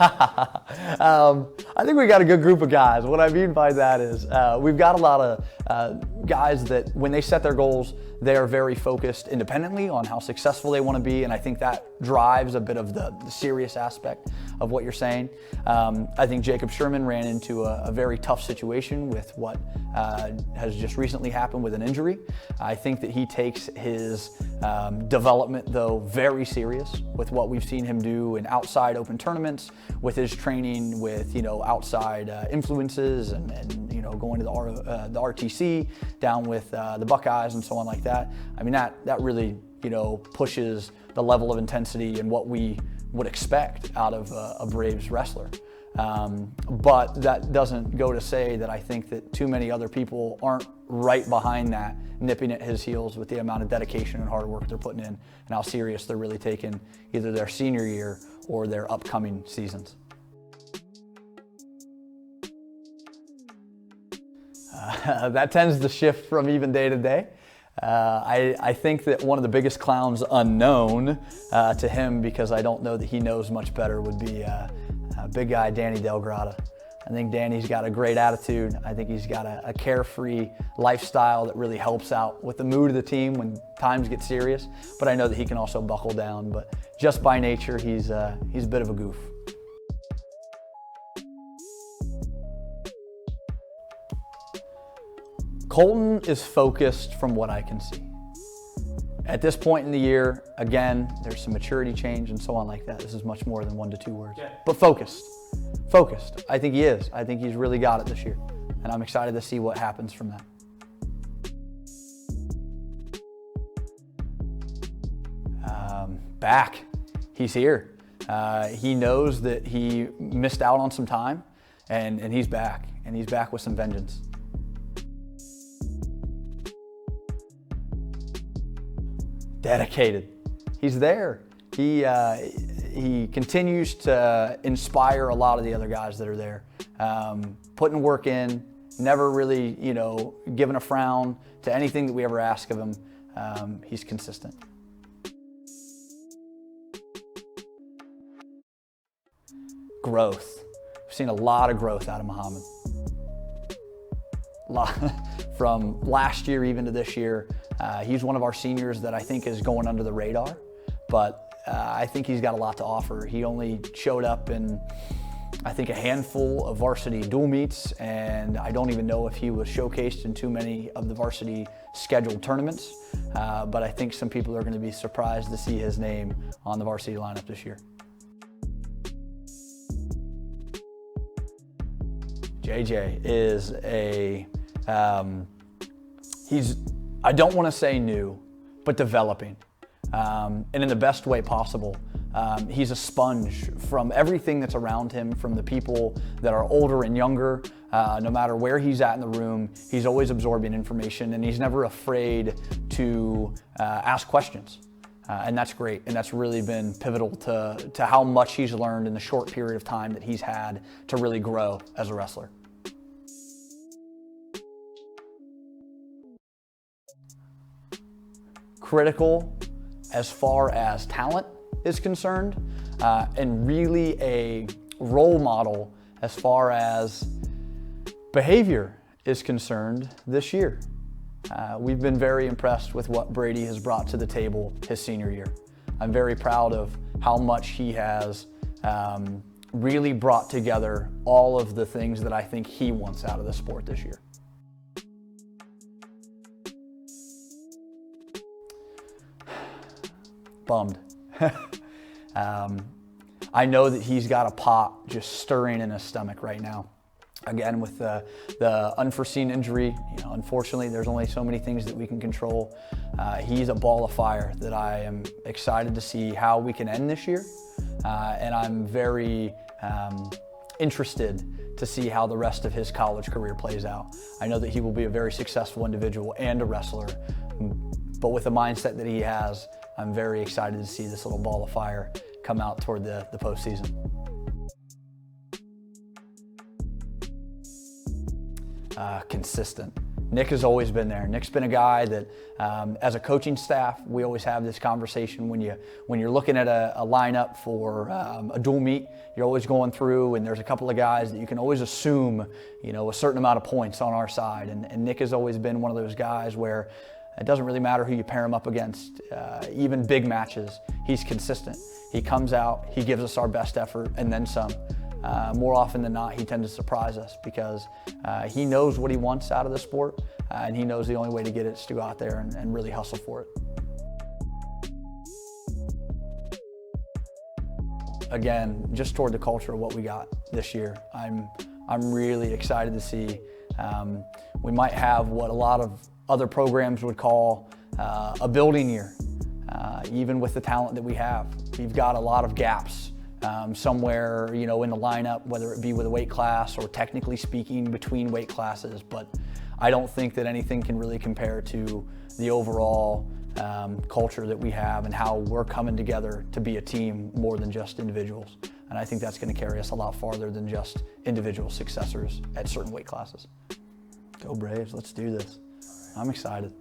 I think we got a good group of guys. What I mean by that is we've got a lot of guys that when they set their goals, they are very focused independently on how successful they want to be, and I think that drives a bit of the serious aspect of what you're saying. I think Jacob Sherman ran into a very tough situation with what has just recently happened with an injury. I think that he takes his development, though, very serious with what we've seen him do in outside open tournaments, with his training with outside influences and going to the RTC down with the Buckeyes and so on like that. I mean that really pushes the level of intensity and what we would expect out of a Braves wrestler. But that doesn't go to say that I think that too many other people aren't right behind that, nipping at his heels with the amount of dedication and hard work they're putting in and how serious they're really taking either their senior year or their upcoming seasons. That tends to shift from even day to day. I think that one of the biggest clowns unknown to him, because I don't know that he knows much better, would be big guy Danny Delgrada. I think Danny's got a great attitude. I think he's got a carefree lifestyle that really helps out with the mood of the team when times get serious. But I know that he can also buckle down. But just by nature, he's a bit of a goof. Colton is focused from what I can see. At this point in the year, again, there's some maturity change and so on like that. This is much more than 1 to 2 words. Yeah. But focused. Focused. I think he is. I think he's really got it this year. And I'm excited to see what happens from that. Back. He's here. He knows that he missed out on some time, and he's back. And he's back with some vengeance. Dedicated. He's there. He continues to inspire a lot of the other guys that are there. Putting work in, never really, giving a frown to anything that we ever ask of him. He's consistent. Growth. We've seen a lot of growth out of Muhammad. From last year even to this year. He's one of our seniors that I think is going under the radar, but I think he's got a lot to offer. He only showed up in, I think, a handful of varsity dual meets, and I don't even know if he was showcased in too many of the varsity scheduled tournaments, but I think some people are going to be surprised to see his name on the varsity lineup this year. JJ is I don't want to say new, but developing, and in the best way possible. He's a sponge from everything that's around him, from the people that are older and younger. No matter where he's at in the room, he's always absorbing information, and he's never afraid to ask questions. And that's great, and that's really been pivotal to how much he's learned in the short period of time that he's had to really grow as a wrestler. Critical as far as talent is concerned, and really a role model as far as behavior is concerned this year. We've been very impressed with what Brady has brought to the table his senior year. I'm very proud of how much he has really brought together all of the things that I think he wants out of the sport this year. Bummed. I know that he's got a pot just stirring in his stomach right now. Again, with the unforeseen injury, unfortunately, there's only so many things that we can control. He's a ball of fire that I am excited to see how we can end this year. And I'm very interested to see how the rest of his college career plays out. I know that he will be a very successful individual and a wrestler, but with the mindset that he has, I'm very excited to see this little ball of fire come out toward the postseason. Consistent. Nick has always been there. Nick's been a guy that, as a coaching staff, we always have this conversation when you're looking at a lineup for a dual meet. You're always going through, and there's a couple of guys that you can always assume, a certain amount of points on our side. And Nick has always been one of those guys where it doesn't really matter who you pair him up against. Even big matches, he's consistent. He comes out, he gives us our best effort, and then some. More often than not, he tends to surprise us because he knows what he wants out of the sport, and he knows the only way to get it is to go out there and really hustle for it. Again, just toward the culture of what we got this year, I'm really excited to see. We might have what a lot of other programs would call a building year, even with the talent that we have. We've got a lot of gaps. Somewhere, in the lineup, whether it be with a weight class or technically speaking between weight classes, but I don't think that anything can really compare to the overall culture that we have and how we're coming together to be a team more than just individuals. And I think that's going to carry us a lot farther than just individual successors at certain weight classes. Go Braves, let's do this. I'm excited.